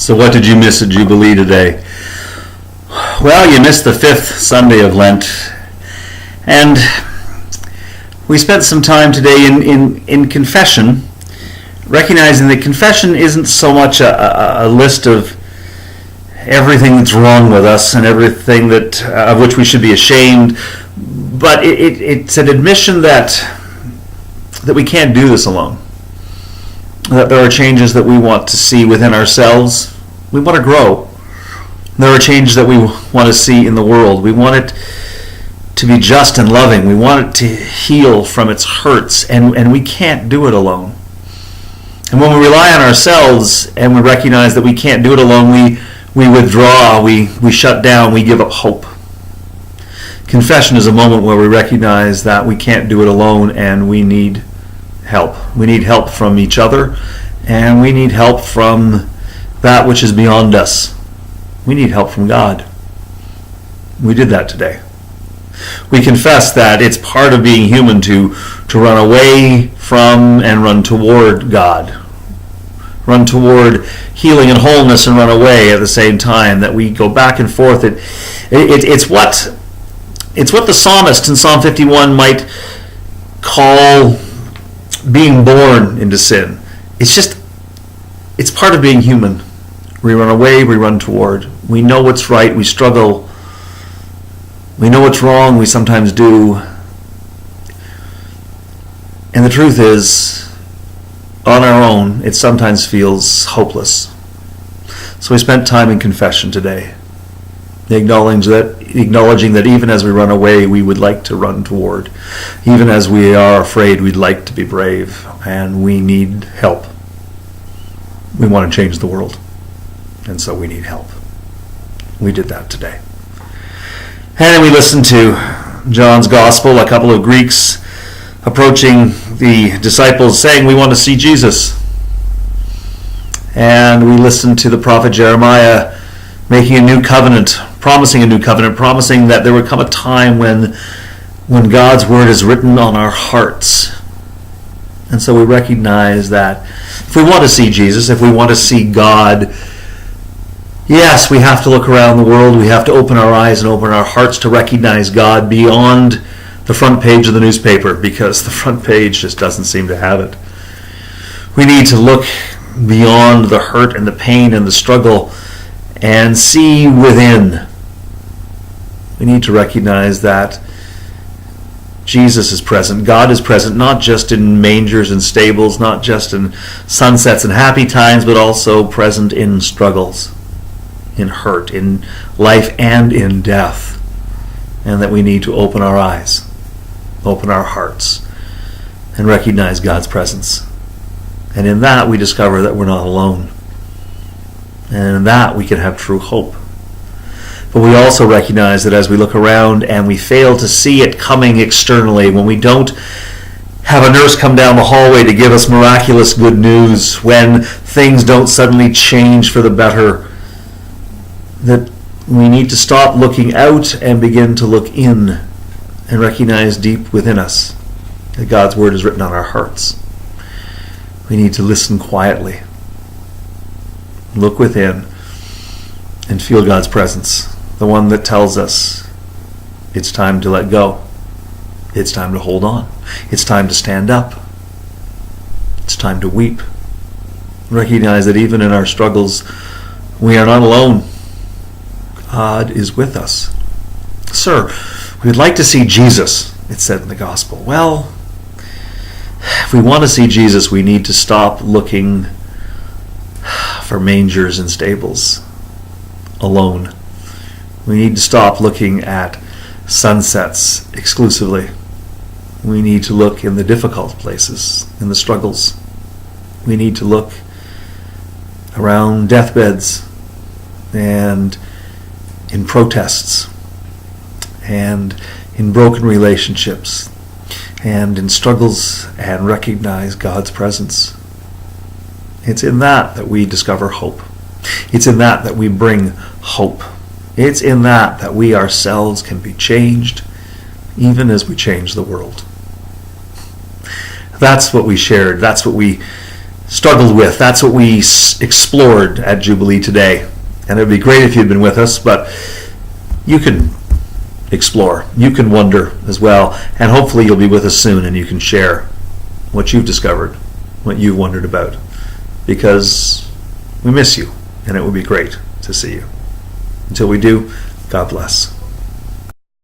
So what did you miss at Jubilee today? Well, you missed the fifth Sunday of Lent. And we spent some time today in confession, recognizing that confession isn't so much a list of everything that's wrong with us and everything that of which we should be ashamed, but it's an admission that we can't do this alone. That there are changes that we want to see within ourselves. We want to grow. There are changes that we want to see in the world. We want it to be just and loving. We want it to heal from its hurts, and we can't do it alone. And when we rely on ourselves and we recognize that we can't do it alone, we withdraw, we shut down, we give up hope. Confession is a moment where we recognize that we can't do it alone and we need help. We need help from each other, and we need help from that which is beyond us. We need help from God. We did that today. We confess that it's part of being human to run away from and run toward God. Run toward healing and wholeness and run away at the same time, that we go back and forth. It's what the psalmist in Psalm 51 might call being born into sin. It's part of being human. We run away, we run toward. We know what's right, we struggle. We know what's wrong, we sometimes do. And the truth is, on our own, it sometimes feels hopeless. So we spent time in confession today, acknowledging that even as we run away, we would like to run toward. Even as we are afraid, we'd like to be brave, and we need help. We want to change the world, and so we need help. We did that today. And we listened to John's Gospel, a couple of Greeks approaching the disciples saying, "We want to see Jesus." And we listened to the prophet Jeremiah making a new covenant, promising a new covenant, promising that there would come a time when God's word is written on our hearts. And so we recognize that if we want to see Jesus, if we want to see God, yes, we have to look around the world. We have to open our eyes and open our hearts to recognize God beyond the front page of the newspaper, because the front page just doesn't seem to have it. We need to look beyond the hurt and the pain and the struggle and see within. We need to recognize that Jesus is present. God is present, not just in mangers and stables, not just in sunsets and happy times, but also present in struggles, in hurt, in life and in death. And that we need to open our eyes, open our hearts, and recognize God's presence. And in that we discover that we're not alone. And in that we can have true hope. But we also recognize that as we look around and we fail to see it coming externally, when we don't have a nurse come down the hallway to give us miraculous good news, when things don't suddenly change for the better, that we need to stop looking out and begin to look in and recognize deep within us that God's word is written on our hearts. We need to listen quietly, look within, and feel God's presence, the one that tells us it's time to let go, it's time to hold on, it's time to stand up, it's time to weep. Recognize that even in our struggles, we are not alone. God is with us. "Sir, we'd like to see Jesus," it said in the Gospel. Well, if we want to see Jesus, we need to stop looking for mangers and stables alone. We need to stop looking at sunsets exclusively. We need to look in the difficult places, in the struggles. We need to look around deathbeds and in protests and in broken relationships and in struggles, and recognize God's presence. It's in that we discover hope. It's in that we bring hope. It's in that we ourselves can be changed, even as we change the world. That's what we shared. That's what we struggled with. That's what we explored at Jubilee today. And it would be great if you'd been with us, but you can explore. You can wonder as well. And hopefully you'll be with us soon and you can share what you've discovered, what you've wondered about. Because we miss you, and it would be great to see you. Until we do, God bless.